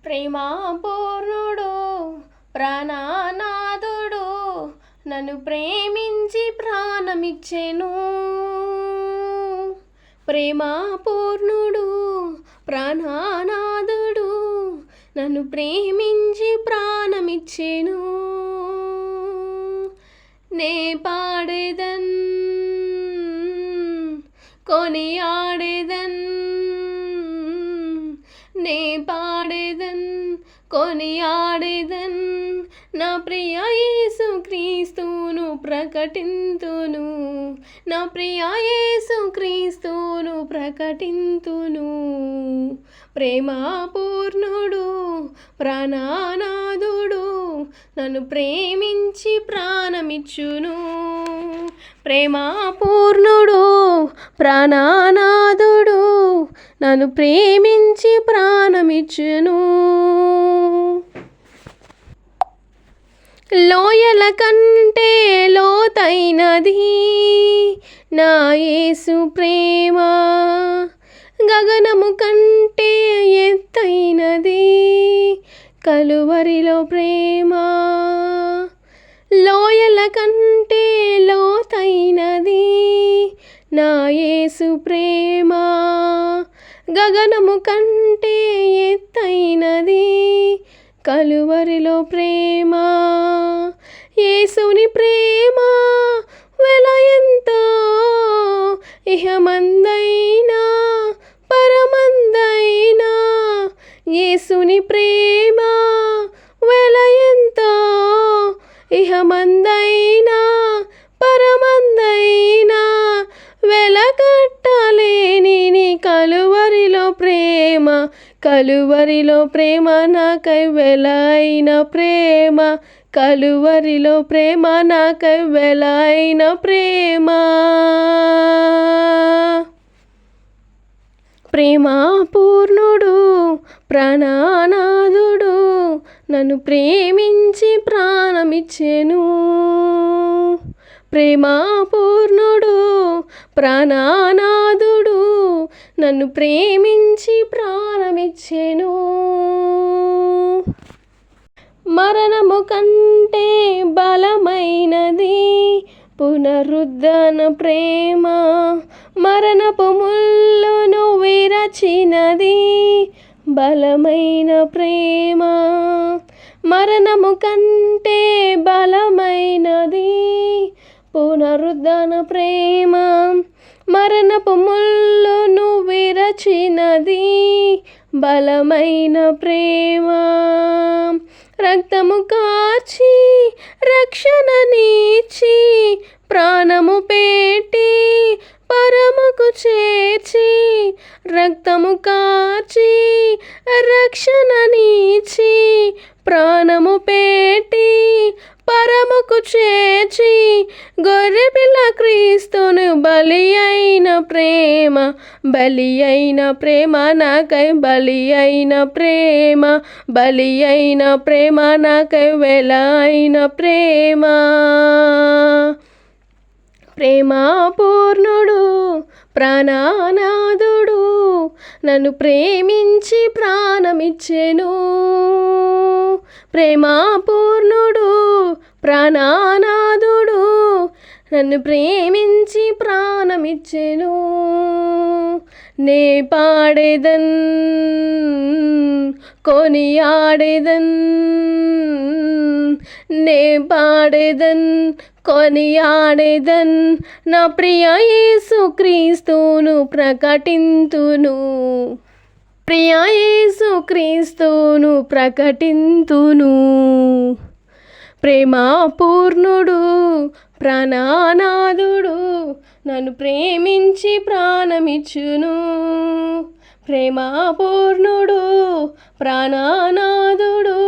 ప్రేమాపూర్ణుడు ప్రాణనాథుడు నన్ను ప్రేమించి ప్రాణమిచ్చెను. ప్రేమాపూర్ణుడు ప్రాణనాథుడు నన్ను ప్రేమించి ప్రాణమిచ్చెను. నే పాడేదన్ కొనియాడేదన్, నే పాడేదన్ కొనియాడేదన్, నా ప్రియ యేసు క్రీస్తును ప్రకటింతును, నా ప్రియ యేసు క్రీస్తును ప్రకటింతును. ప్రేమాపూర్ణుడు ప్రాణనాథుడు నన్ను ప్రేమించి ప్రాణమిచ్చును. ప్రేమాపూర్ణుడు ప్రాణనాథుడు నన్ను ప్రేమించి ప్రాణమిచ్చును. లోయల కంటే లోతైనది నా యేసు ప్రేమ, గగనము కంటే ఎత్తైనది కలువరిలో ప్రేమ. లోయల కంటే లోతైనది నా యేసు ప్రేమ, గగనము కంటే ఎత్తైనది కలువరిలో ప్రేమ. యేసుని ప్రేమ వెల ఎంతో, ఇహమందైనా పరమందైనా. యేసుని ప్రేమ వెల ఎంతో, ఇహమందైనా పరమందైనా. వెలకట్టలేని నీ కలువరిలో ప్రేమ, కలువరిలో ప్రేమ నాకై వెలైన ప్రేమ, కలువరిలో ప్రేమ నాకై వెలైన ప్రేమ. ప్రేమాపూర్ణుడు ప్రాణనాథుడు నన్ను ప్రేమించి ప్రాణమిచ్చెను. ప్రేమాపూర్ణుడు ప్రాణనాథుడు నన్ను ప్రేమించి ప్రాణమిచ్చెను. మరణము కంటే బలమైనది పునరుద్ధరణ ప్రేమ, మరణపు ముళ్ళును విరచినది బలమైన ప్రేమ. మరణము కంటే బలమైనది పునరుద్ధరణ ప్రేమ, మరణపు ముళ్ళును విరచినది బలమైన ప్రేమ. రక్తము కార్చి రక్షణనిచ్చి, ప్రాణము పెట్టి పరముకు చేర్చి. రక్తము కార్చి రక్షణనిచ్చి, ప్రాణము పెట్టి పరముకు చేర్చి. గొర్రెపిల్ల క్రీస్తును బలి అయిన ప్రేమ, బలి అయిన ప్రేమ నాకై బలి అయిన ప్రేమ, బలి అయిన ప్రేమ నాకై వెలైన ప్రేమ. ప్రేమాపూర్ణుడు ప్రాణనాథుడు నన్ను ప్రేమించి ప్రాణమిచ్చెను. ప్రేమాపూర్ణుడు ప్రాణనాథుడు నన్ను ప్రేమించి ప్రాణమిచ్చెను. నే పాడేదన్ కొనియాడేదన్, నే పాడేదన్ కొనియాడేదన్, నా ప్రియ యేసు క్రీస్తును ప్రకటింతును, ప్రియ యేసు క్రీస్తును ప్రకటింతును. ప్రేమాపూర్ణుడు ప్రాణనాథుడు నన్ను ప్రేమించి ప్రాణమిచ్చును. ప్రేమాపూర్ణుడు ప్రాణనాథుడు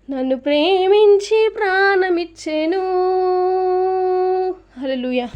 నన్ను ప్రేమించి ప్రాణమిచ్చెను. హల్లెలూయా.